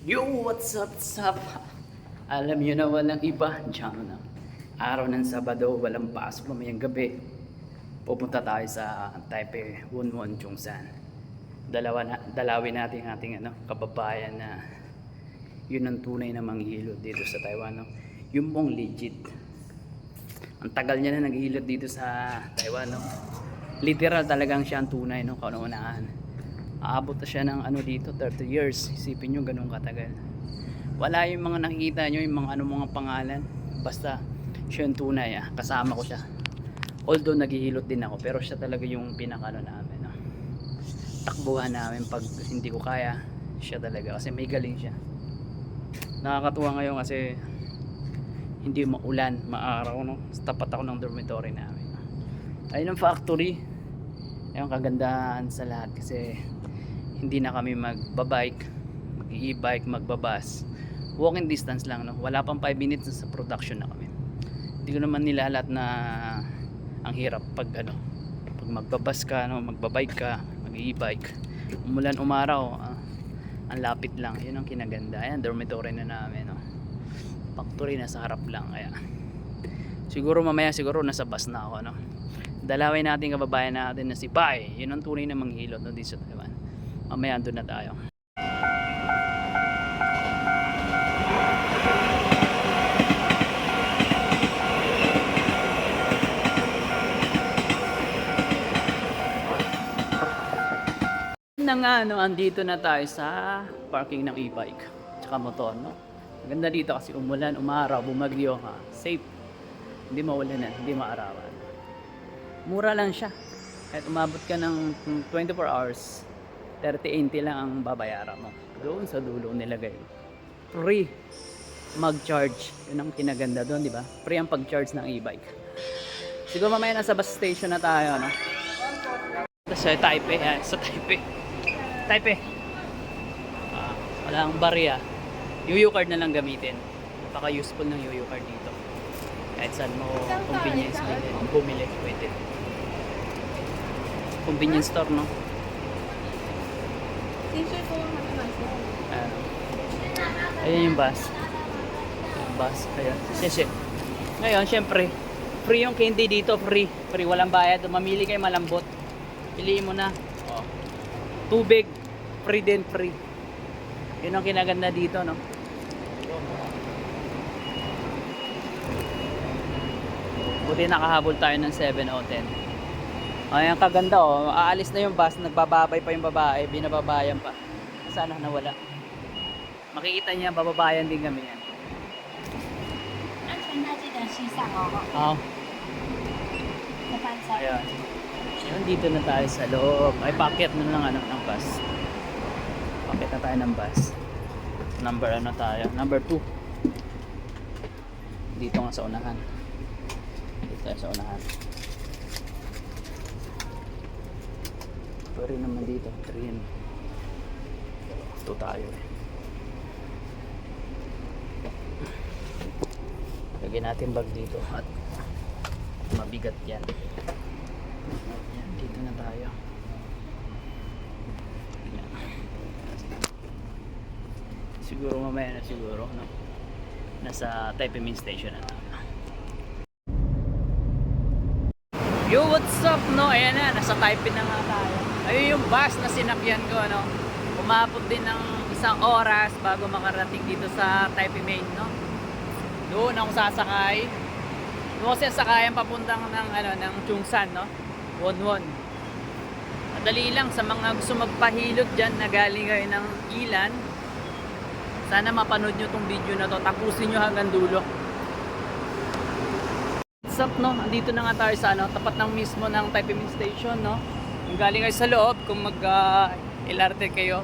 Yo, what's up? Alam nyo na walang iba, diyan na. Araw ng Sabado, walang pasok mamayang gabi. Pupunta tayo sa Taipei Wunwon Chungsan. Dalawin natin ang ating kababayan na yun ang tunay na manghihilot dito sa Taiwan. No? Yung pong legit. Ang tagal niya na naghihilot dito sa Taiwan. No? Literal talagang siya ang tunay, no? Kauna-unahan. Aabot na siya ng dito 30 years. Isipin nyo ganun katagal. Wala yung mga nakikita nyo, yung mga pangalan. Basta siya yung tunay. Kasama ko siya. Although naghihilot din ako, pero siya talaga yung pinakano namin. No? Takbuhan namin pag hindi ko kaya. Siya talaga kasi may galing siya. Nakakatuwa ngayon kasi hindi maulan, maaraw, no? Tapat ako ng dormitory namin. Ayun ang factory. Ayun kagandahan sa lahat kasi hindi na kami magbabike, mag-e-bike, magbabas. Walking distance lang, no? Wala pang 5 minutes sa production na kami. Hindi ko naman nilalat na ang hirap pag pag magbabas ka, no? Magbabike ka, mag-e-bike. Umulan, umaraw, ang lapit lang. Yun ang kinaganda. Ayan, dormitory na namin, no? Factory na sa harap lang. Kaya siguro mamaya nasa bus na ako, no? Dalawin natin kababayan natin na si Pai. Yun ang tunay na manghilot, no, dito sa Taiwan. Mamaya doon na tayo. Na nga, andito na tayo sa parking ng e-bike tsaka motor, no? Maganda dito kasi umulan, umaraw, bumagyo, safe. Hindi maulan, hindi maarawan. Mura lang siya. Kahit umabot ka ng 24 hours, 30-80 lang ang babayaran mo. Doon sa dulo nilagay. Free mag-charge. Yun ang kinaganda doon, di ba? Free ang pag-charge ng e-bike. Siguro mamaya nasa bus station na tayo, no? Sa Taipei, sa Taipei. Taipei. Wala ang barya. UU card na lang gamitin. Napaka useful ng UU card dito. Kahit saan mo convenience bumili, pwede. Convenience store, no? Ayan yung bus. Yung bus, ayan. Sese. Ngayon, syempre, free yung candy dito, free. Free, walang bayad. Mamili kayo malambot. Piliin mo na. Oh. Tubig, free din, free. Yun ang kinaganda dito, no? Buti nakahabol tayo ng 7 o 10. Ayan, kaganda, oh. Aalis na yung bus, nagbababay pa yung babae, binababayan pa. Sana nawala. Makikita niya, bababayan din kami yan. Oh. Ayan. Ayan, dito na tayo sa loob. Ay, packet na lang ng bus. Packet na tayo ng bus. Number tayo? Number 2. Dito nga sa unahan. Dito tayo sa unahan. Pero naman dito, 3 yan. Ito tayo eh. Lagyan natin bag dito at mabigat yan. Yan, dito na tayo. Yan. Siguro mamaya na siguro, no? Nasa Taipei Main Station na tayo. Yo, what's up, no? Ayan na, nasa Taipei na nga tayo. Ayun yung bus na sinakyan ko, no? Umabot din ng 1 oras bago makarating dito sa Taipei Main, no? Doon ako sasakay. Doon kasi sakayan papuntang ng Chungsan, no? Wonwon. Madali lang sa mga gusto magpahilot dyan na galing kayo ng Ilan. Sana mapanood nyo tong video na to. Tapusin nyo hanggang dulo. What's up, no? Andito na nga tayo sa tapat ng mismo ng Taipei Main Station, no? Kung galing kayo sa loob, kung mag LRT kayo,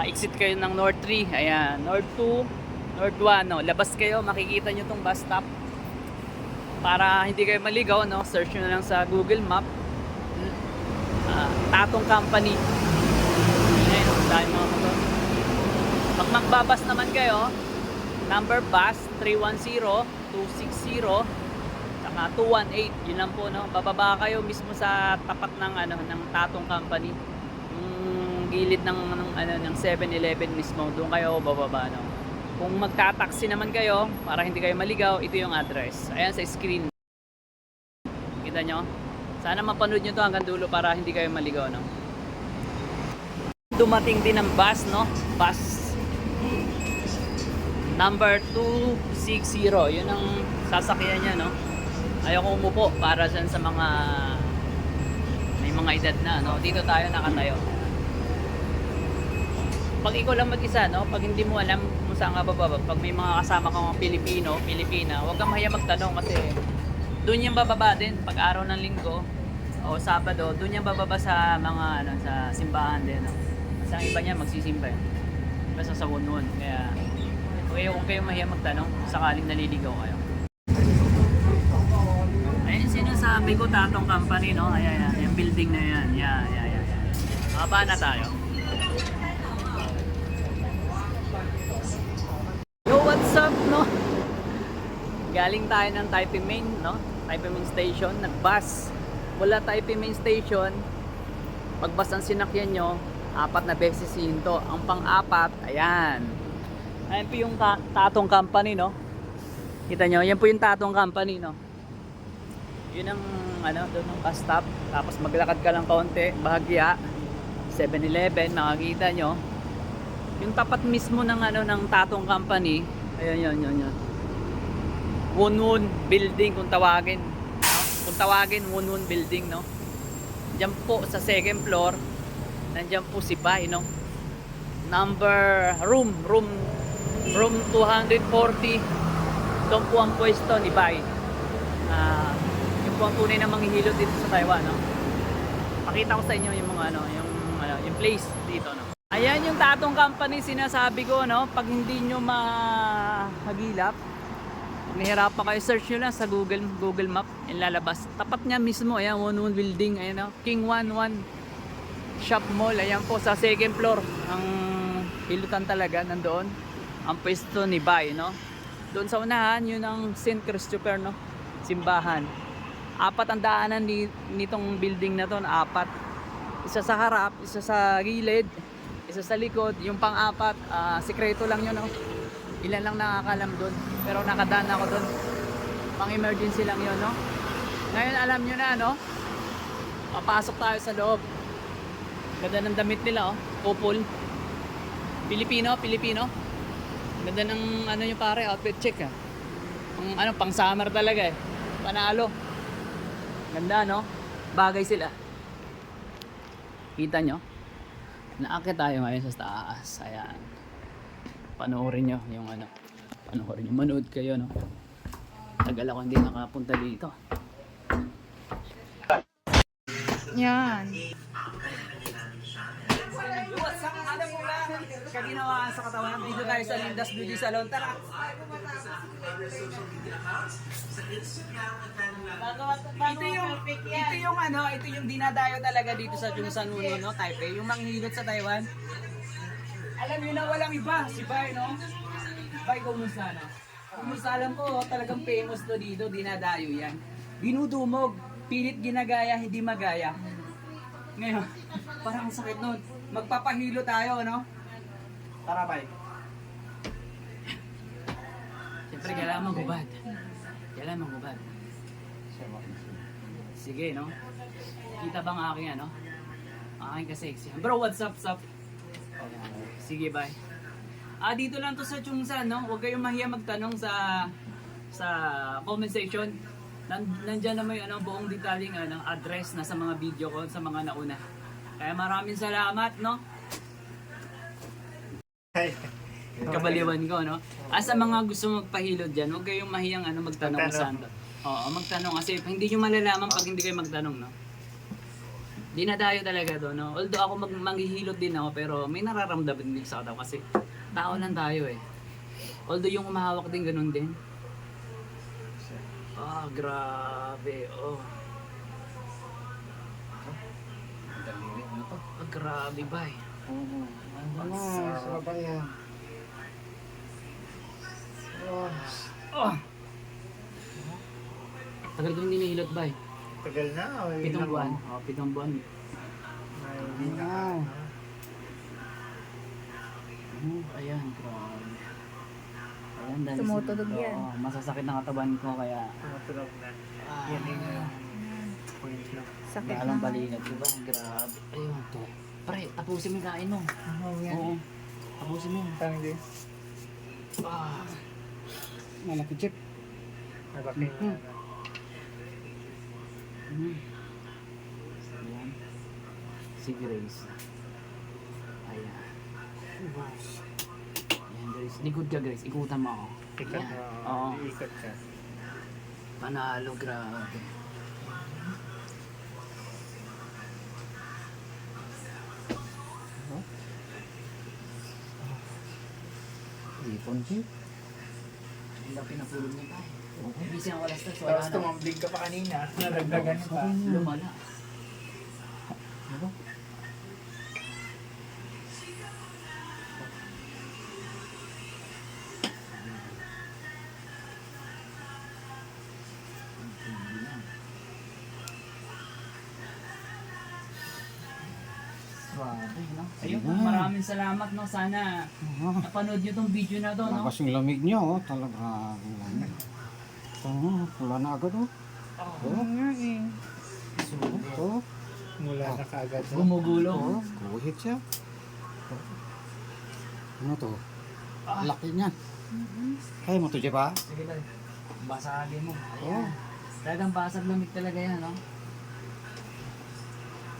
exit kayo ng North 3. Ayan, North 2. North 1, no? Labas kayo, makikita nyo tong bus stop. Para hindi kayo maligaw, no? Search nyo na lang sa Google Map. Tatong Company. Ayan, dahil mga motor. Pag magbabas naman kayo, number bus 310-260 saka 218. Yun lang po, no? Bababa kayo mismo sa tapat ng ng Tatong Company. gilid ng 7-Eleven mismo. Doon kayo bababa, no? Kung magta-taxi naman kayo, para hindi kayo maligaw, ito yung address. Ayan sa screen. Kita nyo? Sana mapanood nyo to hanggang dulo para hindi kayo maligaw, no? Dumating din ang bus, no? Bus number 260. Yun ang sasakyan niya, no? Ayoko umupo para dyan sa mga may mga edad na, no? Dito tayo nakatayo. Pag ikaw lang mag-isa, no? Pag hindi mo alam kung saan ka bababa, pag may mga kasama kang mga Pilipino, Pilipina, huwag kang mahiya magtanong kasi doon yung bababa din pag araw ng linggo o Sabado, doon yung bababa sa mga ano, sa simbahan din, no? Kasi ang iba niya magsisimba yun. Basta sa Wonwon. Kaya huwag kayong mahiya magtanong sakaling naliligaw kayo. Ayun sinasabi ko, Tatong Company, no? Ayan, yung building na yan. Yan. Baba na tayo. Yo, what's up, no? Galing tayo ng Taipei Main, no? Taipei Main Station, nag-bus. Mula Taipei Main Station, pag-bus ang sinakyan nyo, 4 na beses hinto. Ang pang-apat, ayan. Ayan po yung Tatong Company, no? Kita nyo, yan po yung Tatong Company, no? Yun ang, doon ang bus stop. Tapos maglakad ka lang kaunti, bahagya. 7-Eleven, makakita nyo. Yung tapat mismo ng, ng Tatong Company, ayan, yun. Wonwon Building, kung tawagin. No? Kung tawagin, Wonwon Building, no? Diyan po sa second floor, nandiyan po si Bai, no? Room 240. Doon po ang pwesto ni Bai. Yung po ang tunay na manghihilot dito sa Taiwan, no? Pakita ko sa inyo yung mga yung place dito, no? Ayan yung Tatong Company sinasabi ko, no? Pag hindi nyo mahagilap, nahirapan kayo, search nyo lang sa Google Map, ilalabas. Tapat niya mismo, ayan, Wonwon Building, ayan, no? King 11 Shop Mall, ayan po sa second floor. Ang hilutan talaga nandoon ang pwesto ni Bai, no? Doon sa unahan, yun ang St. Christopher, no? Simbahan. 4 ang daanan nitong building na to, 4. Isa sa harap, isa sa gilid, isa sa likod. Yung pang-4, sikreto lang yun, no? Ilan lang nakakalam doon, pero nakadaan ako doon. Pang-emergency lang yun, no? Ngayon alam nyo na, no? Papasok tayo sa loob. Ganda ng damit nila, oh. Couple. Pilipino. Ganda ng yung pare, outfit check, ah. Pang summer talaga, eh. Panalo. Ganda, no? Bagay sila. Kita nyo? Naakyat tayo ngayon sa taas. Ayan. Panoorin nyo yung manood kayo, no? Tagal ako hindi nakapunta dito. Yan. Kaginawaan sa katawan, dito tayo sa Lindas Beauty Salon. Tara! Ito yung dinadayo talaga dito sa Chungsan Uno, no? Taipei, yung manghilot sa Taiwan. Alam niyo na walang iba, si Bai, no? Bai, kumusta, no? Kumusta, alam ko, talagang famous to dito, dinadayo yan. Dinudumog, pilit ginagaya, hindi magaya. Ngayon, parang sakit nun. Magpapahilo tayo, no? Tara, Bai. Siyempre, kailangan magubad. Sige, no? Kita bang aking, aking ka-sexy? Bro, what's up? Sige, bye. Dito lang to sa Chungsan, no? Huwag kayong mahiya magtanong sa comment section. Nandiyan naman yung buong detaling address na sa mga video ko, sa mga nauna. Kaya maraming salamat, no? Kabaliwan ko, no? Sa mga gusto magpahilod dyan, huwag kayong mahiyang magtanong kung saan to. Oo, magtanong kasi hindi nyo malalaman pag hindi kayo magtanong, no? Dinadayo talaga to, no? Although ako manghihilot din ako, pero may nararamdaman din sa tao kasi tao lang tayo, eh. Although yung umahawak din, ganun din. Grabe, oh. Grabe ba, eh. Sarap yan. Tagal ko hindi nahilot ba, eh. Tagal na. 7 buwan. 7 buwan. Ayan, grabe. Ayan, dahil Tumutunog yan. Oo, masasakit ng katawan ko kaya Tumutulog na. ah, Yan yung point lang. Sakit dalang na. balikat ko ba? Grabe. Ayun, to. Pre, tapusin mo yung kain mo. Oo, Oo. Tapusin mo. Parang din. Ah. Malaki chip. Malaki na. Mm. Ayan. Si Grace. Ayan. Ayan, Grace. Likod ka, Grace. Ikutan mo ako. Ikot Ayan. mo. Oo. Ikot ka. Panalo, grabe. Ipon chip. Hindi na pinapulog niya tayo. Busy ang alas 3. Tapos tumambling ka pa kanina. Naragdagan pa. Lumala. Ano? Grabe, no? Ayun, maraming salamat, no? Sana napanood nyo tong video na to, no? Lakas yung lamig niya, oh. Talaga ang lamig. Oh, wala na agad, oh. Oo nga eh. Oh, Mula na kaagad. Gumugulong. oh. Kuhit siya. Ano to? Laki niya. Kaya mo to, Jeff, ha? Sige lang. Basagin mo. Oh. Ayan. Talagang basag lamig talaga yan, no?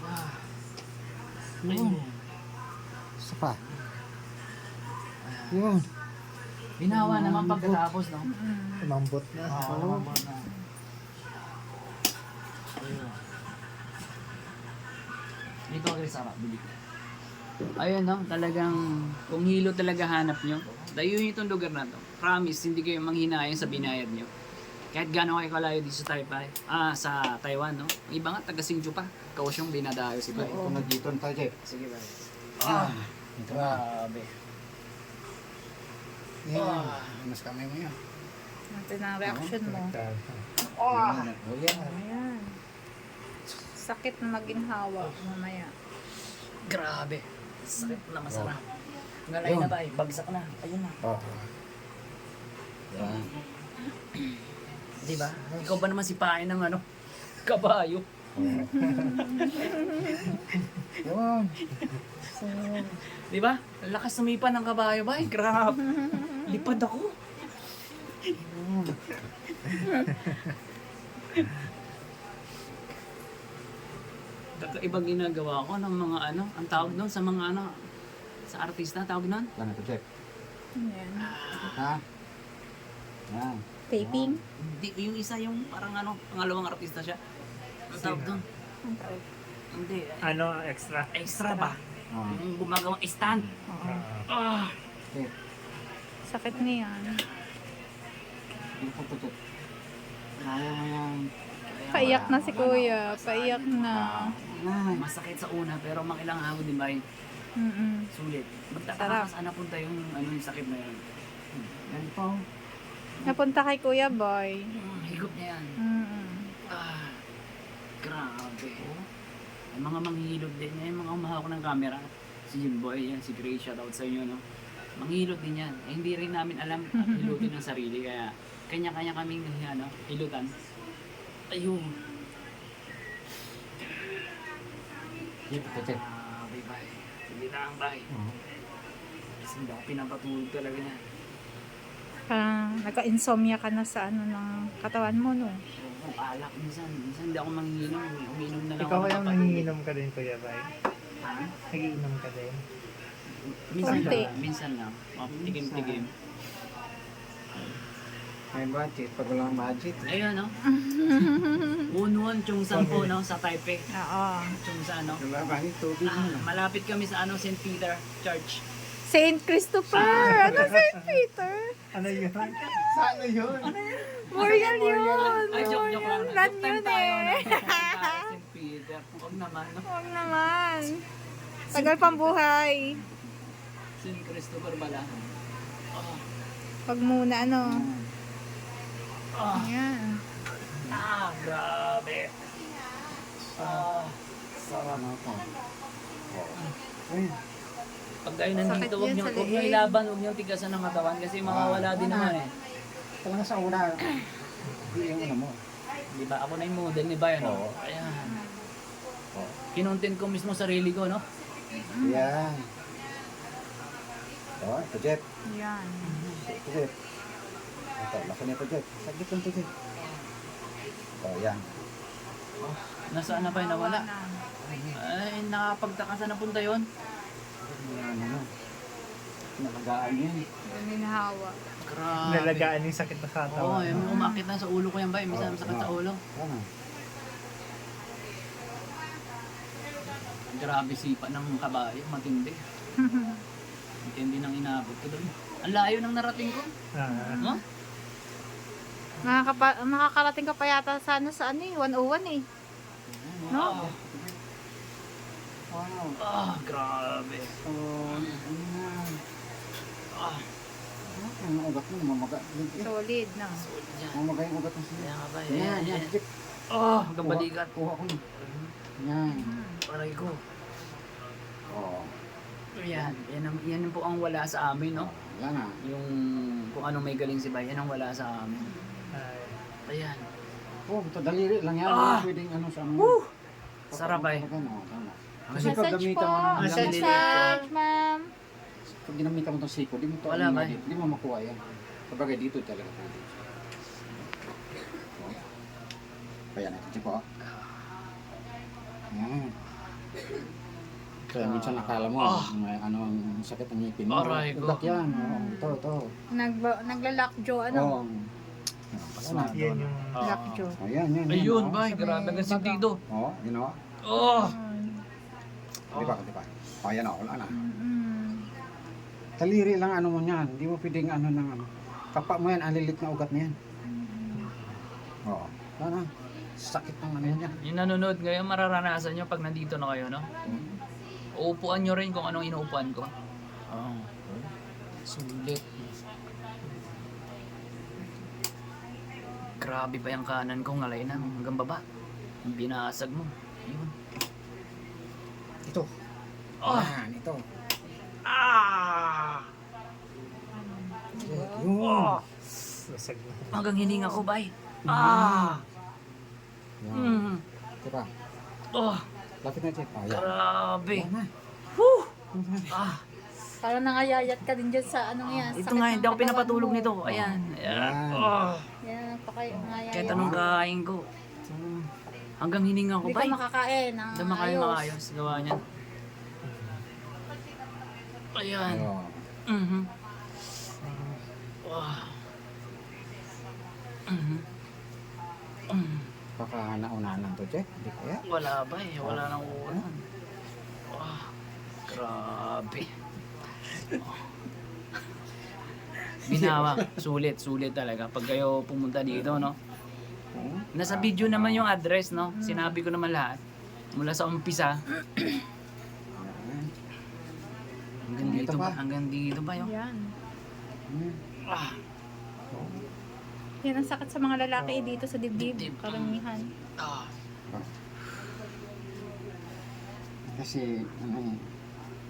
Ah. Ayun. Isa pa. Yun. Binawa naman pagkatapos, no? Umambot na. Oo, naman na. Ayun. Dito ako sa bili. Ayun, no? Talagang, kung hilo talaga hanap nyo, dayuhin itong lugar na to. Promise, hindi kayo manghinayang sa binayad nyo. Kahit gano'n kayo kalayo dito sa Taipei, sa Taiwan, no? Yung iba nga, taga Singju pa. Kausyong binadayo si Bay. Ito na dito tayo, Jeff. Sige, Bay. Ito na. Grabe. Yan. Mas kamay mo yan. Natin ang reaction mo. Oh, yan. Ayan. Sakit na maginhawa mamaya. Grabe. Sakit na masarap. Ngalay na tayo, bagsak na. Ayun na. Oh. Yan. Diba? Ikaw ba naman si pain ng ano? Kabayo. Yan. Diba? Ang lakas sumipa ng kabayo ba? Grabe. Lipad ako. Kakaibang ginagawa ko ng mga ano, ang tawag doon sa mga ano, sa artista, tawag doon? Ano to, Jeff? Ayan. Ha? Yan. Taping. Hindi, yung isa yung parang ano, pangalawang artista siya. Ang tawag doon? Ang tawag. Hindi, Ano, extra? extra ba? Oh. Yung gumagawang stand. Oo. Ah! Jeff. Sakit niyan. Ito to, Jeff. Kaya mo yan. Paiyak na si kuya. Paiyak na. Ay. Masakit sa una pero makilang ako din ba yun? Sulit. Magtataka saan napunta yung ano yung sakit na yun. Yan po. Napunta kay Kuya Boy. Higop niya yan. Ah, grabe. Yung mga manghihilot din yan, yung mga umahawak ng camera. Si Jimboy, yan, si Gray, shoutout sa inyo, no? Manghihilot din yan. Eh, hindi rin namin alam at hilutin ng sarili, kaya kanya-kanya kaming ano, hilutan. Ayun. Dito to, Jeff. Bye-bye. Hindi lang, bye. Kasi hindi ako pinapatulog talaga niya. Parang nagka-insomnia ka na sa ano ng katawan mo, no? Oo, alak minsan. Minsan hindi ako manginginom. Umiinom na lang Ikaw ako kaya kapag- nanginginom ka din, Kuya Bay? Ha? Nagiinom ka din? Minsan Konti. lang. Minsan lang. Oh, tigim-tigim. May budget. Pag walang budget. Ayun, no? Unwon, Chungsan po, no? Sa Taipei. Oo. Chungsan, no? Wala ba? Tubig mo na. Malapit kami sa ano, St. Peter Church. Saint Christopher! Ano Saint Peter? Ano yun? Saan na yun? Memorial yun! Ay, joke lang. Lan Joke time yun tayo, no? eh. Joke time tayo, St. Peter. Huwag naman, no? Huwag naman. Tagal pang buhay. St. Christopher bala. Oh. Pag muna, ano. Ah, Ayan. grabe. Ah, Sarap na ito. Ay. Pag kayo nandito, Sakit huwag yan nyo, sa huwag nyo leeg. ilaban, huwag nyo tigasan ng katawan kasi mawawala din naman eh. Talaga sa una, hindi yung ano mo. Di ba? Ako na yung model ni Bayan. Oo. Ayan. Oh. Kinontent ko mismo sarili ko, no? Yan. Oh, ito Jeff. Yan. Ito Jeff. Ito, lakas nito Jeff. Saglit lang ito Jeff. Oh, yan. Nasaan na ba yung nawala? Na. Ay, nakapagtaka saan napunta yun? Yan, ano. Nalagaan yan. Minahawa. Grabe. Nalagaan yung sakit na Oo, katawan. yung umakit na sa ulo ko yan ba? Minsan Oo, masakit sa oo. ulo. Yan. Grabe sipa ng kabayo, matindi. Matindi ng inabot ko doon. Ang layo ng narating ko. Ah, No? Makakarating ka pa yata sa ano eh, 101 eh. No? Wow. Grabe. Oh, yan. Ah, Ang ugat mo, mamaga. Solid na. solid yan. Mamaga yung ugat mo siya. Kaya nga ba, Yan, yan, yan. yan. Jeff. Hanggang balikat. Kuha ko na. Yan. Aray ko. Oh. Yan, yan po ang wala sa amin, no? Yan na. Yung kung anong may galing si Bay, yan ang wala sa amin. ay. Ayan. Oh, ito daliri lang yan. Ah! Pwedeng ano sa ano. Sarap ay. Tama. Kasi Massage pag gamitan mo po. ng Massage. Massage, ma'am. pag ginamitan mo itong siko, di mo ito Wala ba? Di mo makuha yan. Sabagay dito talaga pwede. Oh. Kaya natin siya po. Yan. Kaya minsan nakala mo, may ano ang sakit ng ngipin mo. Aray ko. Ugat yan. Oh, ito. Naglalakjo, ano? Oh. Ayan. Yan yung... Lakjo. Ayan, yan. Ayun, oh. Bay, grabe ang sentido. Oh, you know. Oh! Di ba? Oh, yan o, wala na. Mm. Taliri lang ano mo yan. Hindi mo pwedeng ano ng ano. Kapa mo yan, alilit na ugat na yan. Oo. Wala na. Sakit ng ano yan. Yung nanonood ngayon, mararanasan nyo pag nandito na kayo, no? Uupuan nyo rin kung anong inuupuan ko. Oo. Sulit. Grabe pa yung kanan ko, ngalay na hanggang baba. Yung binasag mo. Yun. Ito. Oh! Yan, ito. Ah! Yun. Nasag na. Hanggang hininga ko, bay. Ah! Yan. Mm. Diba? Oh! Lapit na Jeff. Oh, yan. Grabe. Yan na. Whew! Ah! Parang nangayayat ka din dyan sa anong yan. Ito sakit nga, ng hindi ako katawan pinapatulog mo. nito. Ayan. Ayan. Yan. Oh! Yan, ngayayat. Kahit anong kain ko. Hanggang hininga ko, Hindi bay. ka makakain. Hindi makain maayos. Gawa niyan. Ayan. Ayun. Mhm. Wow. Mhm. Mhm. Baka naunahan to Jeff. Hindi kaya. Wala ba eh. Wala nang ulan. Wow. Grabe. Binawa. Sulit. Sulit talaga. Pag kayo pumunta dito, no? Oh. Nasa video naman yung address, no? Sinabi ko naman lahat. Mula sa umpisa. Yan. Hanggang dito Dito ba? pa. Hanggang dito ba yun? Yan. Hmm. Ah. Yan ang sakit sa mga lalaki dito sa dibdib. Dibdib. Karamihan. Ah. Kasi ano eh.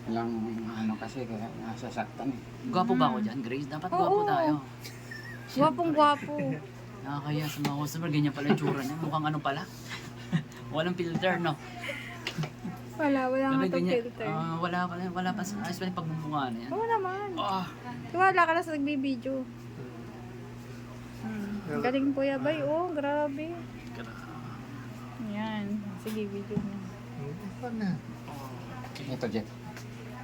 Walang ano kasi kaya nasasaktan eh. Gwapo ba ako dyan, Grace? Dapat gwapo Oo. tayo. Gwapong gwapo. Nakakaya sa mga customer, ganyan pala yung tsura niya. Mukhang ano pala. Walang filter, no? Wala nga Sabi itong ganyan, filter. wala pa sa ayos pa yung pagmumukha na yan. Oo naman. Ah, Tiwala ka na sa nagbibideo. Galing po yabay. Oh, grabe. Yan. Sige, video mo. Ito Jeff.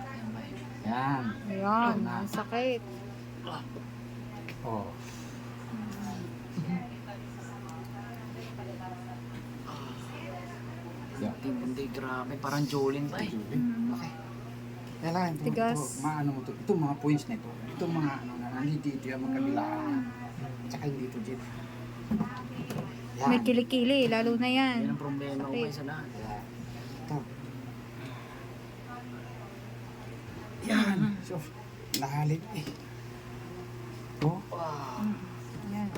ayan ba yun? Yan. Ayan. Ang sakit. Oh. Yan. Hindi, grabe. Parang Jolene pa eh. Okay. Kailangan ito, Tigas. maano mo ito. Ito mga points na ito. Ito mga ano na nandito yung magkabilaan. Tsaka hindi ito Jeff. Yan. May kilikili. Lalo na Yan yan. ang problema ko kayo sa lahat. Yan. Ito. Yan. So, lahalit eh. Oh. Wow. Yan.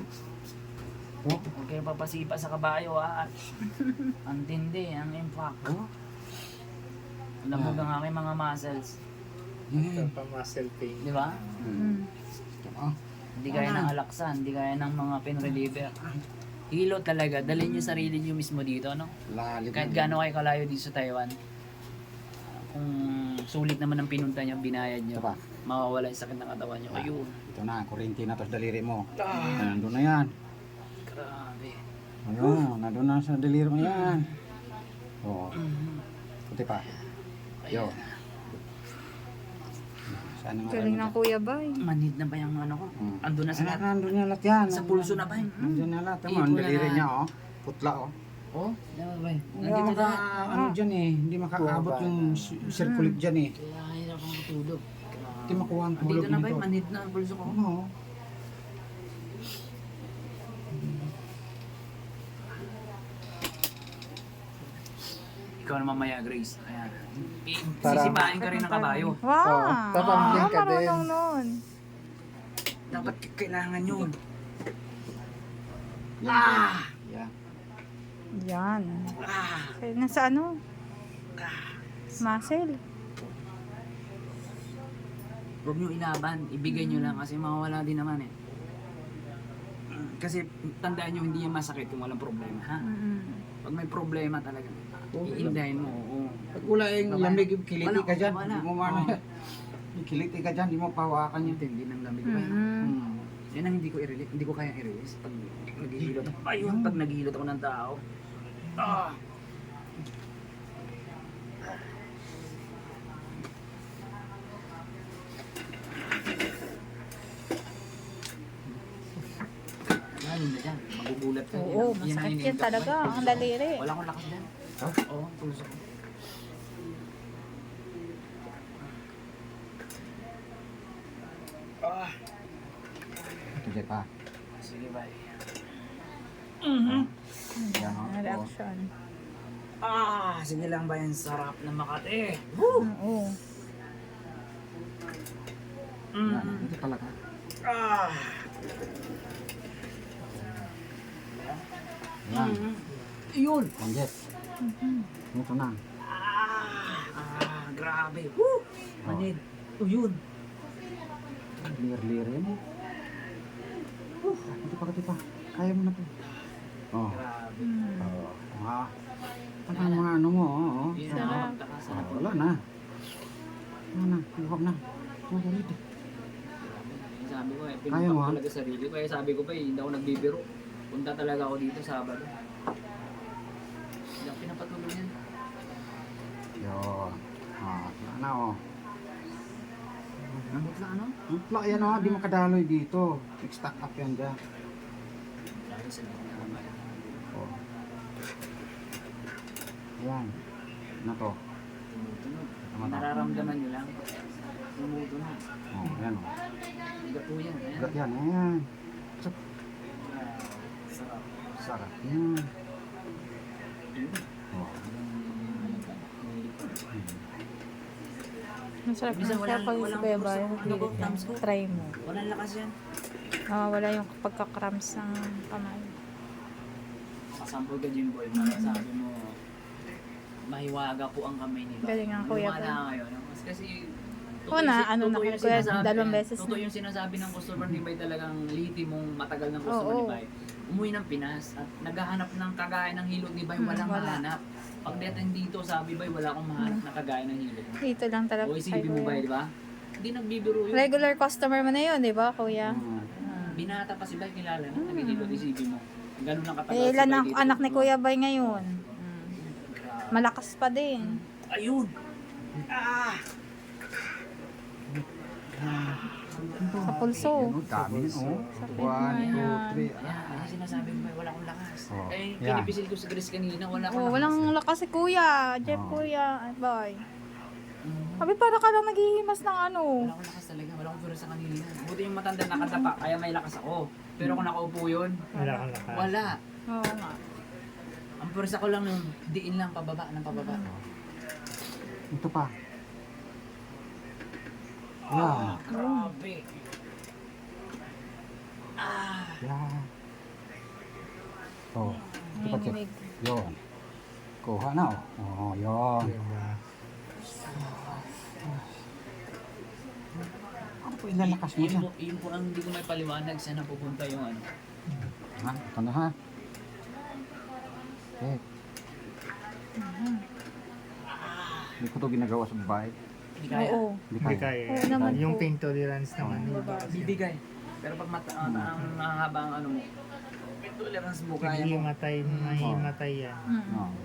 Oh. Huwag kayo papasipa sa kabayo ah. Ang tindi, ang impact. Oh. Lamog ang aking mga muscles. Ito pa muscle pain. Di ba? Mm. Oh. Hindi kaya ng alaksan, hindi kaya ng mga pain reliever. Hilo talaga, dalhin yung sarili nyo mismo dito, no? Lalim. Kahit gaano kayo kalayo dito sa Taiwan, kung sulit naman ang pinunta nyo, binayad nyo, Ito pa. mawawala yung sakit ng katawan nyo. Ayun. Ito na, kurinti na to sa daliri mo. Nandun na yan. Grabe. Ayun, nandun na sa daliri mo yan. Oo. Puti pa. Yun. Saan ang Galing ng Kuya Bay. Manhid na ba yung ano ko? Hmm. Andun na sa lahat. Nandun na lahat yan. Sa pulso na ba yun? Nandun na lahat. Tama, Ipo ang na daliri lahat. niya, oh. Putla, oh. Oh, diba ba? Hindi Nandito maka, na. ano dyan eh. Hindi makaabot yung circulate dyan eh. Kaya hirap akong matulog. Hindi makuha ang tulog Andito na ba nito. manhid na ang pulso ko? Ano? Ikaw naman Maya Grace. Ayan. Para- Sisipain ka rin ng kabayo. Wow! Oo, papambling ka din. Marunong nun. Dapat kailangan yun. Ah! Yeah. Yan. Ah! Kaya nasa ano? Muscle. Huwag nyo ilaban. Ibigay nyo lang kasi mawawala din naman eh. Kasi tandaan nyo, hindi yan masakit kung walang problema, ha? Pag may problema talaga, iindahin mo. Oo. Pag wala yung lamig, kiliti Wala, ka dyan. wala. Hindi mo mano Oo. yan. Kiliti ka dyan, hindi mo pawakan yun. Hindi ng lamig ba? Hmm. Yan ang hindi ko i-release. Hindi ko kaya i-release pag naghihilot ako. Ayun, pag naghihilot ako ng tao. Ah! Lalo na dyan, magugulat ka. Oo, masakit yan talaga. Ang daliri. Wala akong lakas dyan. Ha? Oo, pulso ko. Ah! Ito dyan pa. Sige, bye. Yan, oh. Reaction. Ah! Sige lang ba yan? Sarap na Makati. Oo. Yan, ito talaga. Ah! Yan. Yun! Panjet. Ito na. Ah! Grabe. Woo! Manid. Oh, yun. Lir-lir yan. Ito pa. Kaya mo na to. Oh. Grabe. Oh. Ah. Ano ang mga ano mo? Oh. Yun Sarap. na. Magkakasarap. Wala na. Wala na. Huwag na. Huwag ulit. Sabi ko eh, Kaya pinunta mo, ko ah? talaga sarili ko. Kaya sabi ko pa eh, hindi ako nagbibiro. Punta talaga ako dito Sabado. Hindi ako pinapatulog yan. Yun. Ah, wala na oh. Nambot lang ano? Putla yan oh. Di makadaloy dito. Stack up yan dyan. Dahil sa gitna naman. Oh. Yan. Ano to? Tumutunog. Tama na. Nararamdaman nyo lang. Tumutunog. Oh, yan oh. Gato yan. Ayan. Ugat yan. Ayan. Sarap. Ah, sarap. Sarap yan. Oh. Masarap Minsan na siya pag walang Kuya puso. Bay. Ano ba, thumbs ko? Try mo. Walang lakas yan. Wala yung pagka-cramps ng kamay. Kasample ka Jimboy. Sabi mo, mahiwaga po ang kamay nila. Galing ang kuya ko. Lumala ngayon. Kasi Una, ano na yung kuya, sinasabi- dalawang beses Totoo na. yung sinasabi ng customer ni Bay talagang liti mong matagal ng customer Oo. ni Bay. Umuwi ng Pinas at naghahanap ng kagaya ng hilot ni Bay, walang wala. mahanap. Pag dating dito, sabi Bay, wala akong mahanap na kagaya ng hilot. Dito lang talaga. O isipin mo Bay, di ba? Hindi nagbibiro yun. Regular customer mo na yun, di ba, kuya? Binata pa si Bay, kilala na. Naghihilot, isipin mo. Ganun ang katagal Eh, ilan Bay ang dito. anak ni Kuya Bay ngayon? Grabe. Malakas pa din. Ayun! Ah! Sa pulso. Ano, dami. Oh. Sakit 1, na 2, yan. 3. Ayan, yung sinasabi mo Bay, wala akong lakas. Oh, Eh, yan. pinipisil ko si Grace kanina, wala akong Oh, lakas. walang lakas si Kuya. Jeff, Oh. Kuya. Ay, Bay. Mhm. Sabi, para ka lang naghihimas ng ano. Wala akong lakas talaga, wala akong puro sa kanina. Buti yung matanda nakadapa, kaya may lakas ako. Pero kung nakaupo yun, Wala kang lakas. wala. Oo nga. Ang pursa ko lang yung diin lang pababa ng pababa. Ito pa. Yan. Ah, grabe. Ah, Yan. Oh. Ito pa, check. Nanginig. Yun. Kuha na oh. Oh, yun. Diba? po ilalakas mo siya. Yun po ang hindi ko may paliwanag saan napupunta yung ano. Ha? Ito na ha. Okay. Hindi ko ito ginagawa sa babae. Hindi kaya. Oo. Hindi Hindi kaya. kaya. Oo naman Yung po. pain tolerance naman. Oo, iba kasi. Bibigay. Pero pag ang mahaba ang ano mo, may tolerance mo kaya mo. Mahimatay yan. Mm-mm. Oo.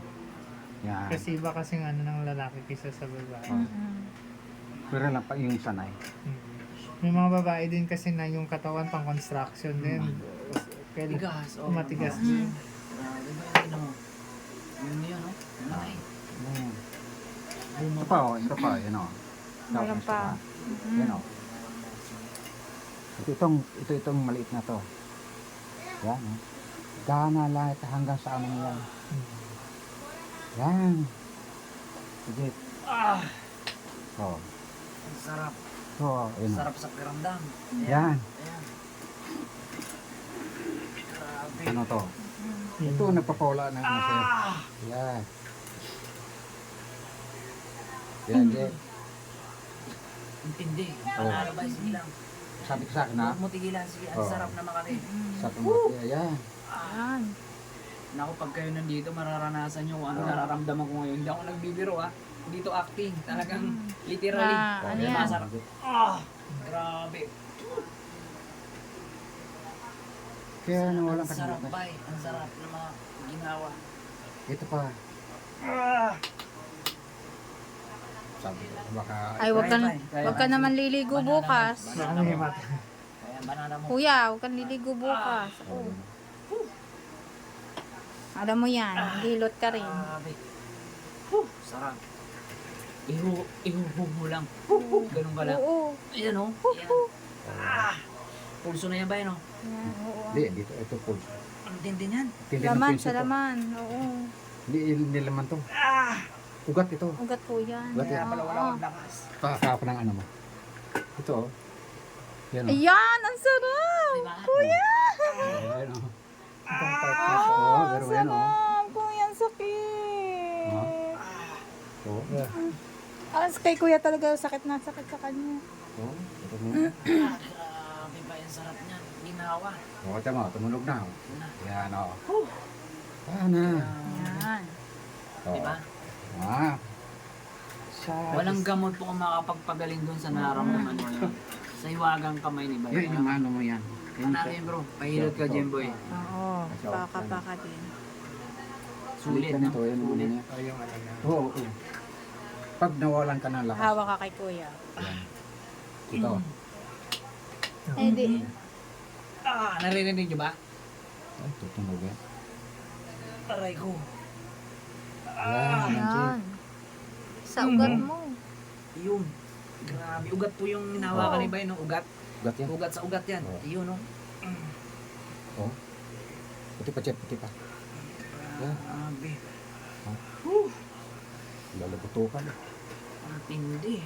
Yan. Kasi iba kasing ano ng lalaki kaysa sa babae. Mm-mm. Pero lang pa yung sanay. Mm. May mga babae din kasi na yung katawan pang construction din. Kaya Tigas. Oh, matigas Mm. din. Grabe ba yun mo? Yun yun, no? Malaki. Mm. Ito pa oh, ito pa, yan oh. Meron pa. Yan oh. Itong maliit na to. Yan oh. Gana lahat hanggang sa ano yan. Yan. Sige. Ah! Oh. Ang sarap. So, yan oh. Sarap sa piramdam. Yan. Ayan. Grabe. Ano to? Ito nagpapawala ng ano sa'yo. Yan. Yan, Jack. Intindi. Oh. Panalo ba? Sige lang. Sabi ko sa akin ha. Huwag mo tigilan. Sige, ang Oh. sarap na makati. Sabi ko, yan. Yan. Naku, pag kayo nandito, mararanasan nyo kung ano nararamdaman ko ngayon. Hindi ako nagbibiro ah. Dito acting. Talagang literally. Ano yan? Masarap. Ah! Grabe. Kaya nawalan Ang ka sarap ng ba eh. Ang sarap na mga ginawa. Ito pa. Sabi ko, baka... Ay, wag ka naman liligo bukas. Baka mahimatay. Kaya banana mo. Kuya, wag kang liligo bukas. Oh, Alam mo yan, hilot ka rin. Grabe. Sarap. Ihuhu mo lang. Ganun ka lang. Oo. Ayan o. Ayan. Pulso na yan ba yun o? Yan, oo. Hindi, dito, ito po. Ang tindi niyan. Tindi ng Laman, pinso sa to. laman. Oo. Hindi laman to. Ugat ito. Ugat po yan. Ugat Kaya yan. pala wala Oo. akong lakas. Pakakapa ng ano mo. Ito oh. Yan oh. Ayan, ang sarap! Diba? Kuya! Ayan oh. Itong part na Ah, Oo, pero yan oh. sarap! Kuya, ang sakit! Oh. Kay kuya talaga sakit na sakit sa kanya. Oh. Ito mo. Grabe ba yung sarap niyan. Ginawa. Oh, ito mo. Tumunog na oh. Yun na. Yan oh. Yan na. Yan. Oh. Diba? Ah. Walang gamot po kung makapagpagaling dun sa nararamdaman mo yun. Sa hiwagang kamay ni Bayo. Yan yung ano mo yan. Yan Panalo yun bro. Pahilot ka, Jemboy. Oo, baka din. Sulit na na. ito. Yan Sulit. o yung ano na. Oo. Oo. Pag nawalan ka ng lakas. Hawa ka kay kuya. Yan. Ito. Eh di. Naririnig nyo ba? Ay, tutunog yan. Aray ko. Yan. Yan. Sa ugat mo. Yun. Grabe. Ugat po yung hinawakan ni Bayo. No? Ugat. Ugat yan. Ugat sa ugat yan. Oo. Yun no. Oh. Puti pa, Chef. Puti pa. Yan. Grabe. Lalabutukan. Ang tindi.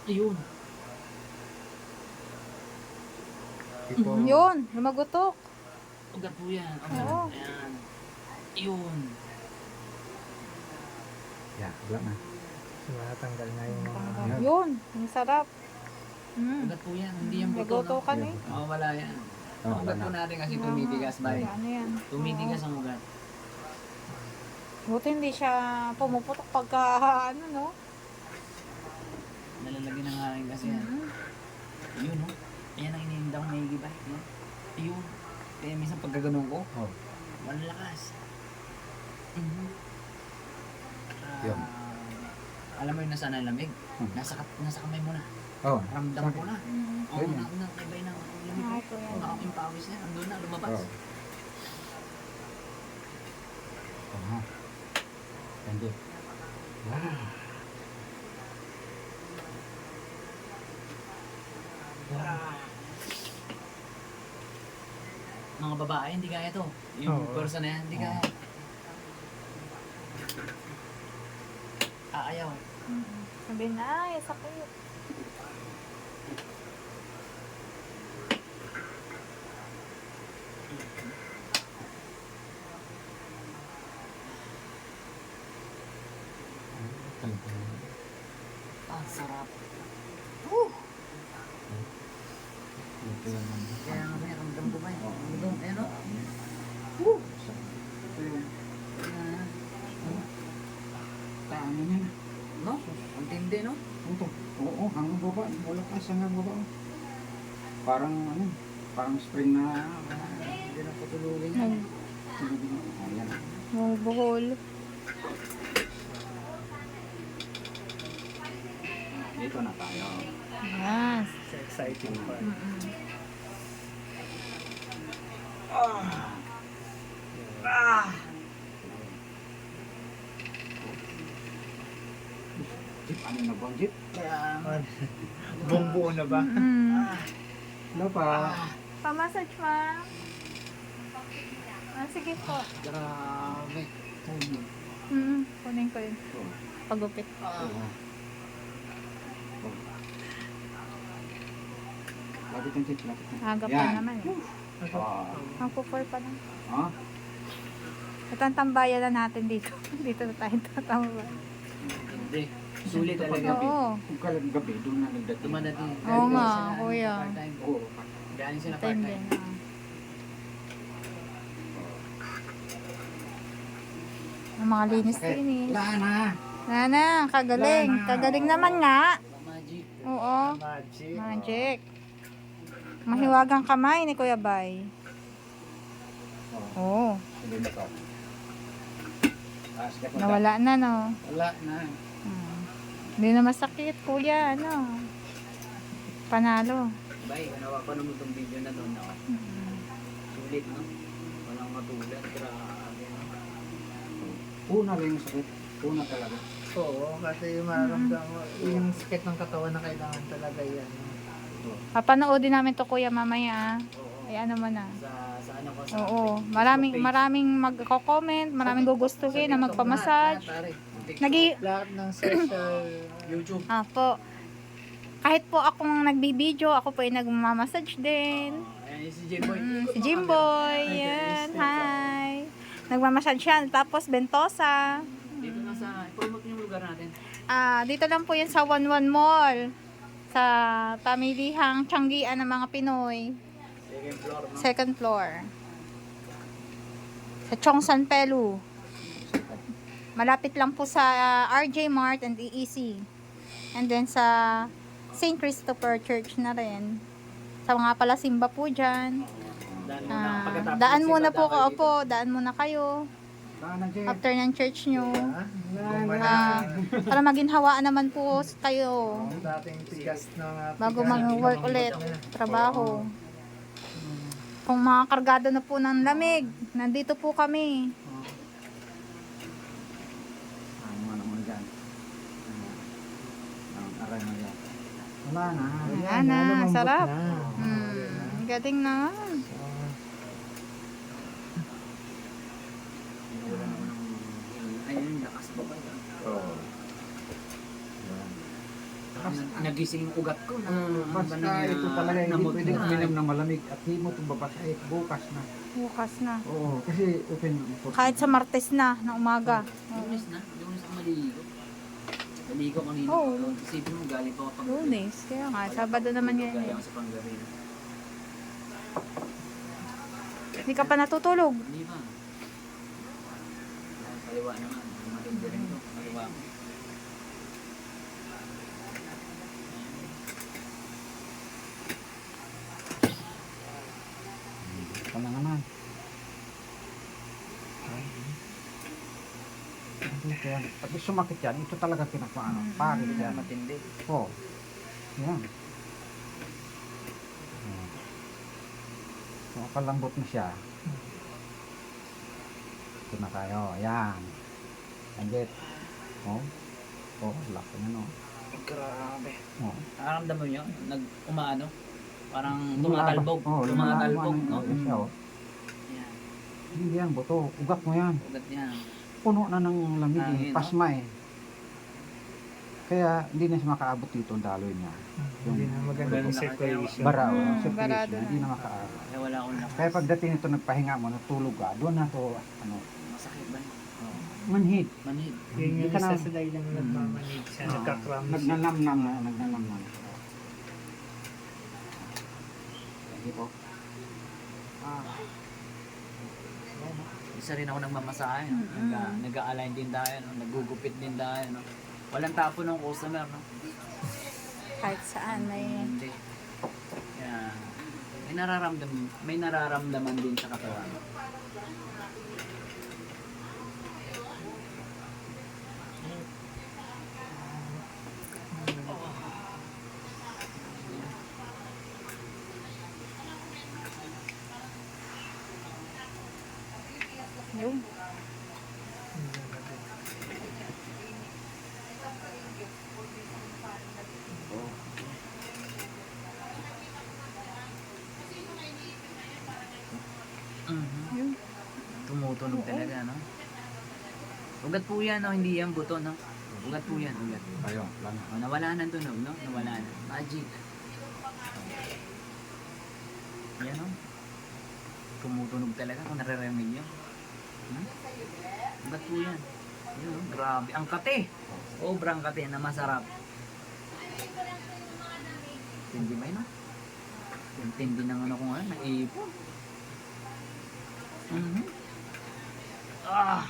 Yun. Ito. Yun, lumagutok. Ugat po yan. Oo. Ayan. Yun. Yan. Wala na. Matanggal na yung mga... Yan. Yun, ang sarap. Ugat po yan. Hindi yan buto. Nagutukan eh. Wala yan. Oh, Ang ugat wala po na. natin kasi tumitigas ba eh. Ano yan? Tumitigas ang ugat. Buti hindi siya pumuputok pagka ano no? Nalalagyan ng hangin kasi yan. Yun no. Ayan ang iniinda kong may gibay. Yun. Kaya minsan pagka ganun ko, Oh. walang lakas. Yun. Alam mo yung nasa nalamig? Nasa kamay mo na. Oh. Ramdam ko na. Oo, Yun. ibay ng lamig. Ay, kuya. Yung pawis niya, andun na, lumabas. Oh. Aha. Hindi. Wow. Mga babae, hindi kaya to. Yung Oo. person na yan, hindi kaya. Ayaw. Sabi na, ay, sakit. Ang sarap. Ito yan. Kaya nga may ramdam ko ba eh. Ito, ayun o. Ito yan. Paano yan? No? Ang tindi no? Ito. Oo, hanggang baba. Wala ka hanggang baba. Parang ano, parang spring na Hindi na patulugin Ay, yan. Ayan. buhol. Dito na tayo. Yes. Exciting part. Jeep, ano na ba? Jeep? Buong buo na ba? Ano pa? Pa-massage pa. Sige po. Grabe. Kunin ko yun. Pagupit. Lapit yung jeep, lapit yung Aga pa Yan. naman. Ang pupor pa lang. Ha? Ito ang tambayan na natin dito. Dito na tayo tatambay. Hindi. Sulit talaga. Oo. Kung kalang gabi, doon na nagdating. Dumadating. Oo nga, kuya. Oo. Galing sila Time part-time. din. Ang mga linis-linis. Wala na. Nana, kagaling. Kagaling naman nga. Magic. Oo. Magic. Magic. Mahiwagang kamay ni Kuya Bay. Oo. Hindi na to. Step na. Nawala na, no? Wala na. Hindi na masakit, kuya. Ano? Panalo. Bay, ganawa pa naman itong video na doon. No? Sulit, no? Walang matulad. Grabe. Una lang yung sakit. Una talaga. Oo, kasi maramdaman mo, yung sakit ng katawan na kailangan talaga yan. Papanoodin namin to, kuya, mamaya. Ay, ano mo na. Sa ano ko sa... Oo. Maraming magko-comment, maraming gugustuhin na magpamassage. Lahat ng social YouTube. Po. Kahit po akong nagbibideo, ako po ay nagmamassage din. Ayan si Jimboy. Si Jimboy. Yan. Hi. Nagmamassage siya. Tapos Bentosa. Dito na sa... Promote yung lugar natin. Dito lang po yan sa 11 Mall. Sa pamilihang tiyanggian ng mga Pinoy. Second floor, no? Second floor. Sa Chongsan, Pelu. Malapit lang po sa RJ Mart and EEC. And then sa St. Christopher Church na rin. Sa mga palasimba po dyan. Daan muna. Pagkatapos Daan ng muna simba, po, daan kayo opo. Daan muna kayo. Sana, Jeep. After ng church nyo. Bumalik Para maginhawaan naman po kayo. ang dating tigas ng Bago mag-work ulit. Trabaho. Kung mga kargado na po ng lamig, nandito po kami. Ano naman dyan? Ang aray mo dyan. Wala na. Wala na, sarap. Galing naman. Ayun, lakas pa ba? Oo. Nagising yung ugat ko. Basta ito talaga hindi pwedeng uminom ng malamig at hindi mo ito babasait bukas na. Bukas na. Oo, kasi open po. Kahit sa Martes na, ng umaga. Lunes na. Lunes ako maligo. Maligo kanina. Oo. Isipin mo, galing pa ako pang Lunes. Kaya nga, Sabado naman Galing ngayon. ako sa Pangarin. Hindi ka pa natutulog. Hindi ba? Kaliwa naman. Matindi rin to. Kaliwa ko. Ito na naman. Dito yan. Pag sumakit yan, ito talaga pinapaano. Pagod yan. Matindi. Oo. Yan. So, kalambot na siya. Ito na tayo. Ayan. Anggit. Oh. Oh, laki na no. Grabe. Oh. Nakaramdam mo yun? Umaano? Parang tumatalbog. Oh, Tumatalbog. No? Ito siya, oh. Yan. Hindi yan, buto. Ugat mo yan. Ugat yan. Puno na ng lamig eh. Hangin, no? Pasma eh. Kaya hindi na siya makaabot dito ang daloy niya. Hindi na maganda yung circulation. Bara, barado circulation. na. Hindi na makaabot. Kaya wala akong lakas. Kaya pagdating nito nagpahinga mo, natulog ka, doon na to, ano, Masakit ba? Oh. manhid. Manhid. Yun yung Hindi ka isa na- sa dahilan na nagmamanig siya, nagka-cramps. Nagnanamnam na, nagnanamnam. Ito. Ayan, no? Isa rin ako nagmamasahe. No? Nag-a-align din tayo. No? Nagugupit din tayo. No? Walang tapo ng customer. No? Kahit saan may... Hindi. Kaya, may nararamdaman din sa katawan. Yun. Yun. Tumutunog talaga, no? Ugat po yan, no? Hindi yan buto, no? Ugat po yan, ugat. Ayun, lang. Oh, nawala ng tunog, no? Nawala na. Magic. Yan, no? Tumutunog talaga kung nare-remig nyo. Hmm? Ugat po yan. Yun, no? Grabe. Ang kate. Sobrang kate na masarap. Tindi ba yun, no? Yung tindi ng ano ko nga, naipon. Mhm. Ah!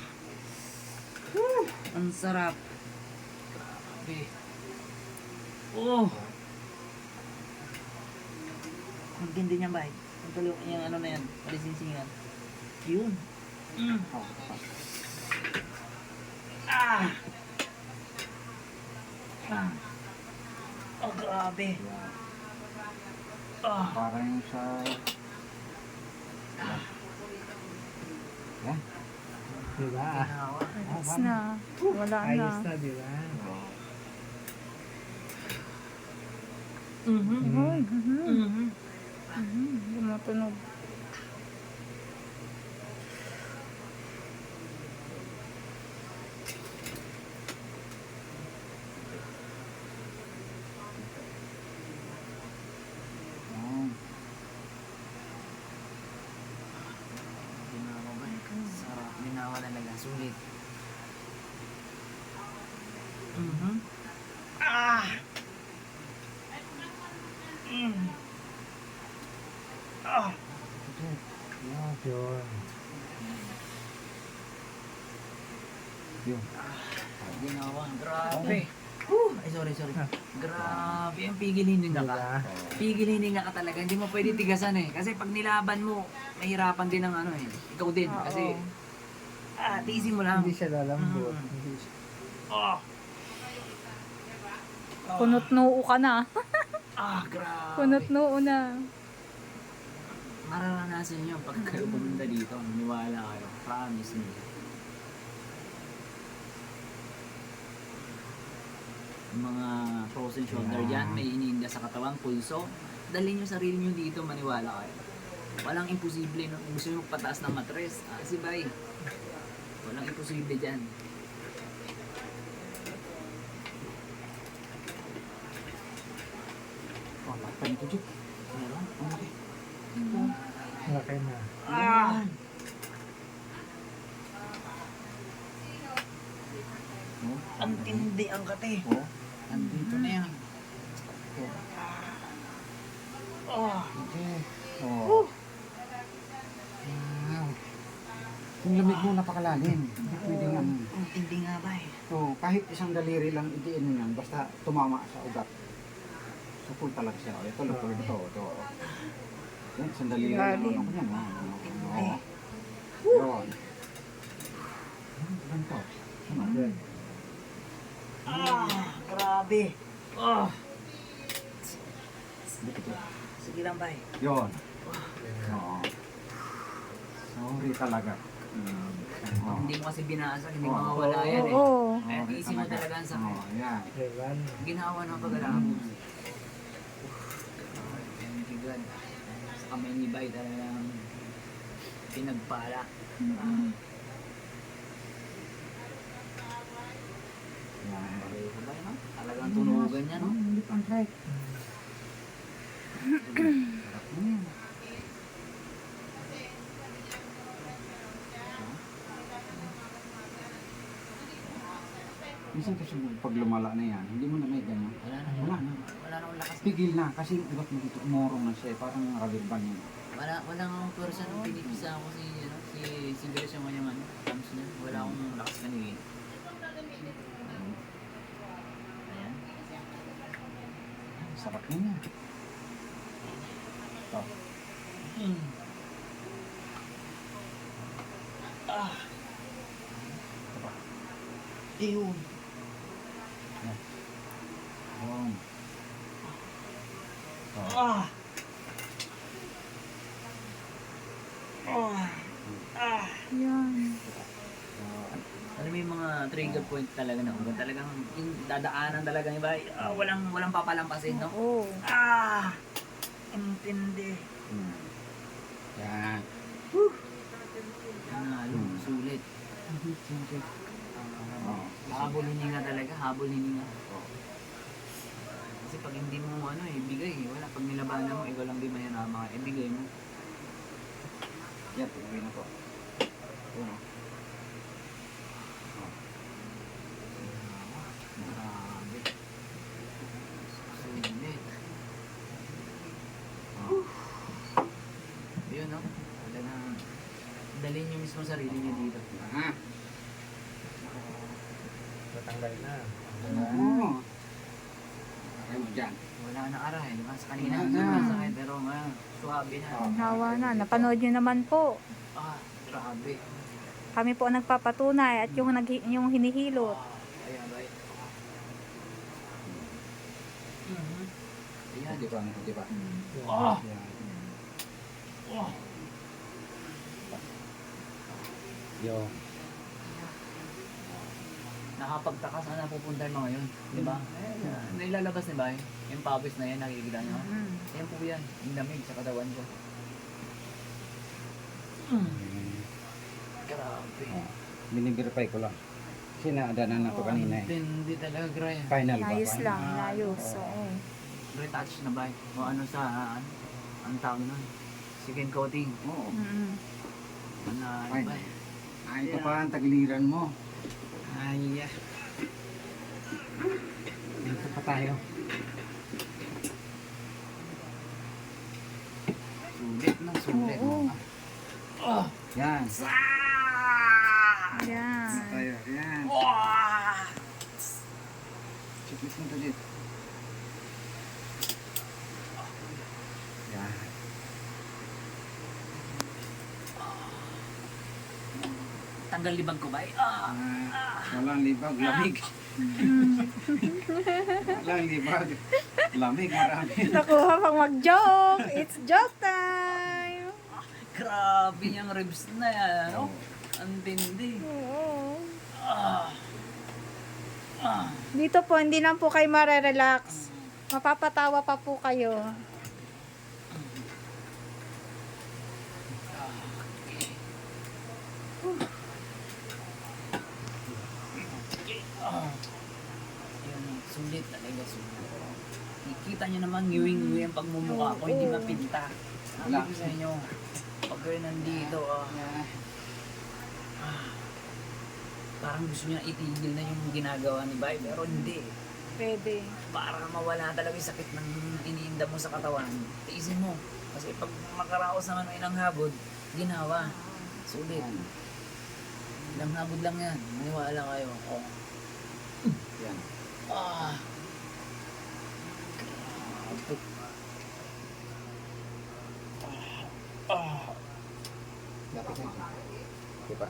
Woo! Ang sarap. Grabe. Oh! Ang ganda niya ba? Ang tulo, yung ano na yan, palisinsingan. Yun. Mm. Ah! Ah! Oh, grabe. Ah! Parang sa... Yan. Diba? Ginawa. Ayos na. Wala na. Ayos na, diba? Mhm. Yun. Mhm. Tumutunog. Yan. Ginawa ba? Sarap. Ginawa talaga. Sulit. Mhm. Ah! Mm. Ah! Yun. Yun. Ginawa. Grabe. Ay, sorry. Grabe. Ang pigil hininga ka. Diba? Pigil hininga ka talaga. Hindi mo pwede tigasan eh. Kasi pag nilaban mo, mahirapan din ang ano eh. Ikaw din. Oo. Kasi, tiisin mo lang. Hindi siya lalambot. Mm. Hindi siya. Oh! Kunot noo ka na. Grabe. Kunot noo na. Mararanasan nyo pag kayo pumunta dito. Maniwala kayo. Promise me. Yung mga frozen shoulder dyan, may iniinda sa katawan, pulso. Dalhin nyo sarili nyo dito, maniwala kayo. Walang imposible. No? Kung gusto nyo magpataas ng matres, sibay. Walang imposible dyan. Oh, lakpan ito, Jik. Meron? Ang laki. Laki na. Oh, Ang tindi ang kate. oh, andito na yan. Oh! Okay. Oh. Wow. Yung lamig mo napakalalim. Hindi pwedeng ano. Ang tindi nga ba eh. So, kahit isang daliri lang idiin mo yan, basta tumama sa ugat. So, full talaga siya. Ito, look, ito. Yan, isang daliri lang. Lalim. Ano ko yan? Oo. Yun. Ganito. Ano? Yan. Grabe. Oh! Dito. Sige lang ba eh. Yun. Oo. Sorry talaga. Oo. Hindi mo kasi binasag, hindi Oo. mawawala yan eh. Oo. Kaya tiisin mo talaga ang sakit. Oo, yan. Diba? Ginawa ng pag-alamos. Thank you God. Sa kamay ni Bay talagang pinagpala. Yan. Pareho ba no? Talagang tunugan niya, no? Hindi pang right. Sarap mo yan. Minsan kasi pag lumala na yan, hindi mo na may ganyan. Wala na. Wala na. Wala wala na akong lakas. Pigil na, kasi yung ugat mo dito, umorong na siya, parang rubber band yun. Wala akong person nung pinipisa ako si Grace yung kanyang thumbs niya. Wala akong lakas kanina. Ayan. Sarap yun yan. Ito. Ayun. Boom. Yan. Alam mo yung mga trigger point talaga na ugat. Talagang yung dadaanan talaga yung iba. Walang papalampasin, no? Oo. Intindi. Yan. Nanalo, sulit. Oh. Habol hininga talaga, habol hininga. Kasi pag hindi mo ibigay, wala. Pag nilabanan mo, ikaw lang di mayanama, ibigay mo. Yan, tuloy na po. Uno. Grabe. Sulit. Yun, no? Talagang dalhin niyo mismo sarili niyo dito. Natanggal na. Oo. Ay mo dyan. Wala na aray, di ba? Sa kanina, Wala na. sobrang sakit, pero ngayon, suwabe na. Ang hawa na. Napanood nyo naman po. Grabe. Kami po ang nagpapatunay at yung hinihilot. Ayan, bay. Ayan. Di ba? Di ba? Yan. Yo. Nakapagtaka saan napupunta yung mga yun, di ba? Nailalabas ni Bay, yung pawis na yan, nakikita nyo. Ayan po yan, yung lamig sa katawan ko. Grabe. Biniverify ko lang. Kasi naadanan ako kanina eh. Hindi talaga, Gray. Final ba? Ayos lang. Ayos. Oo. Retouch na Bay. O ano sa, ang tawag nun? Second coating. Oo. Ano, Ay. Bay? Ay, ito pa ang tagiliran mo. Ay, Dito pa tayo. sulit na, sulit. Oo. Yan. Yan. Tayo. Yan. Checklist mo to, Jit. Yan. Tanggal libag ko, Bay. Walang libag, lamig. Walang libag. Lamig, marami. Nakuha pang mag-joke. It's joke time. Grabe yung ribs na yan, ano? Ang tindi. Oo. Ah. Dito po, hindi lang po kayo marerelax. Mapapatawa pa po kayo. Yun, sulit talaga, sulit. Nakikita nyo naman ngiwing-ngiwi ang pagmumukha ko, hindi mapinta. Sabi ko sa inyo, pag kayo nandito, parang gusto niya itigil na yung ginagawa ni Bay, pero hindi. Pwede. Para mawala talaga yung sakit ng iniinda mo sa katawan, tiisin mo. Kasi pag makaraos naman ng ilang habod, ginawa. Sulit. Ilang habod lang yan. Maniwala kayo. Oh. Yan. Ah. Lapit na. Diba?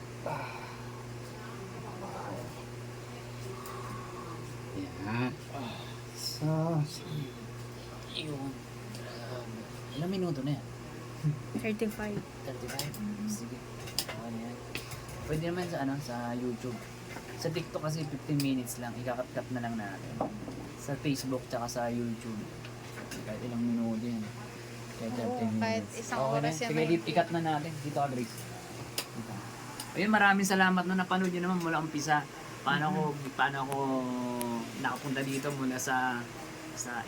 Yan. So, Yun. Ilang minuto na yan? 35. 35? Sige. Okay na yan. Pwede naman sa sa YouTube. Sa TikTok kasi 15 minutes lang. Ikakat-cut na lang natin. Sa Facebook tsaka sa YouTube. Kahit ilang minuto yan. Kahit 30 Oo, minutes. kahit isang Okay oras na. yan Sige, may- ikat na natin. Dito ka, Grace. Dito. Ayun, maraming salamat no. Napanood nyo naman mula umpisa. Paano ako nakapunta dito mula sa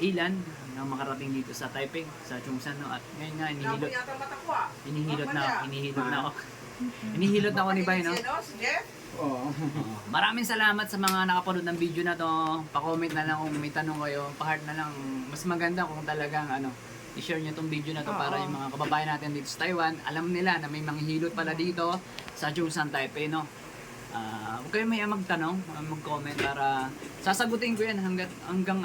Ilan hanggang makarating dito sa Taipei, sa Chungsan, no? At ngayon nga hinihilot na ako Inihilot na ako ni Bay, no? Oo. Maraming salamat sa mga nakapanood ng video na to. Pa-comment na lang kung may tanong kayo. Pa-heart na lang. Mas maganda kung talagang i-share nyo tong video na to para yung mga kababayan natin dito sa Taiwan, alam nila na may manghihilot pala dito sa Zhongshan, Taipei, no? Huwag kayo may magtanong, mag-comment para sasagutin ko yan hanggang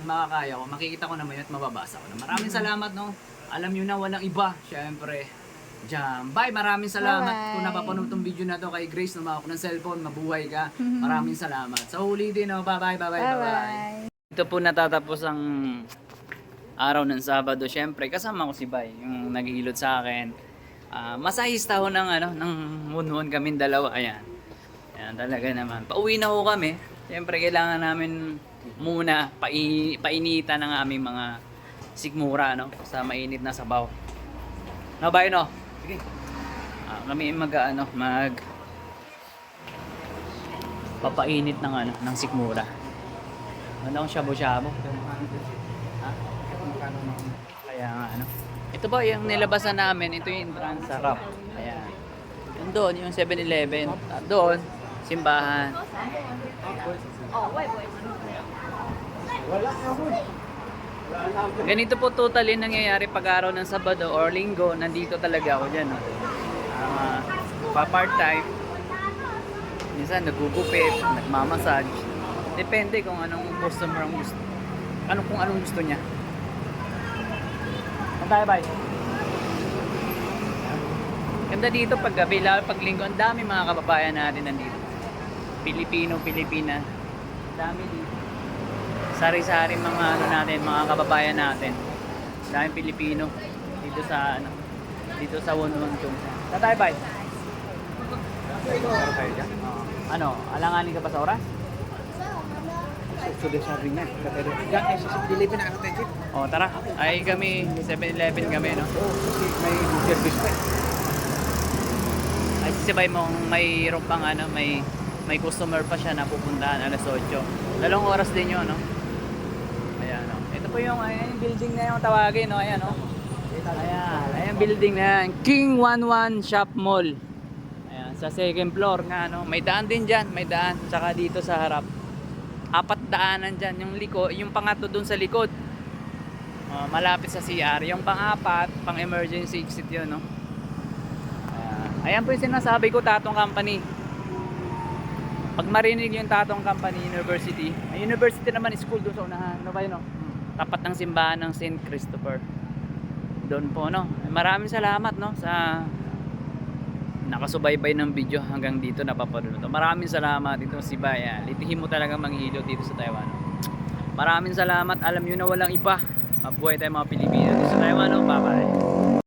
makakaya ko. Makikita ko naman yun at mababasa ko na. Maraming salamat, no? Alam nyo na walang iba, syempre. Diyan. Bye, maraming salamat. Bye-bye. Kung napapanood tong video na to kay Grace, lumawak ng cellphone, mabuhay ka. Maraming salamat. Sa huli din, no? Bye-bye, bye-bye, bye-bye. Bye-bye. Ito po natatapos ang araw ng Sabado. Syempre, kasama ko si Bay, yung naghihilot sa akin. Masahista ho ng munhon kaming dalawa. Ayan. Ayan, talaga naman. Pauwi na ho kami. Syempre, kailangan namin muna painitan ng aming mga sikmura, no? Sa mainit na sabaw. No, Bay, no? Sige. Kami papainit ng sikmura. Ano akong shabu-shabu? Ha? Kaya nga, ito ba yung nilabasan namin? Ito yung entrance sa Rap. Ayan. Yung doon, yung 7-Eleven. At doon, simbahan. Ganito po totally nangyayari pag araw ng Sabado or Linggo. Nandito talaga ako dyan. Pa-part-time. Minsan nagugupit, nagmamassage. Depende kung anong customer ang gusto. Kung anong gusto niya. Tayo, bye. Ganda dito pag gabi, lalo pag linggo, ang dami mga kababayan natin nandito. Pilipino, Pilipina. Dami dito. Sari-sari mga mga kababayan natin. Daming Pilipino dito sa Wonwon Zhongshan. Tayo, bye. Alanganin ka pa sa oras? Sudah sabi niya. Yan, sa Pilipin na tayo. Tara. Ay kami, 7-Eleven kami, no? Kasi may service pa. Ay sisibay mong mayroon pang may customer pa siya na pupuntahan alas 8. 2 oras din yun, no? Ayan, no? Ito po yung building na yung tawagin, no? Ayan, no? Ayan building na yan. King 11 Shop Mall. Ayan, sa second floor nga, no? May daan din dyan, may daan. Tsaka dito sa harap. 4 daanan dyan. Yung pangatlo dun sa likod. Malapit sa CR. Yung pang-4, pang-emergency exit yun, no? Ayan po yung sinasabi ko, Tatong Company. Pag marinig yung Tatong Company University, ay university naman, school doon sa unahan. Ano ba yun, no? Tapat ng simbahan ng St. Christopher. Doon po, no? Maraming salamat, no? Sa nakasubaybay ng video hanggang dito napapanood. Maraming salamat dito si Baya. Litihin mo talaga manghilot dito sa Taiwan. Maraming salamat. Alam nyo na walang iba. Mabuhay tayo mga Pilipino dito sa Taiwan. Bye-bye.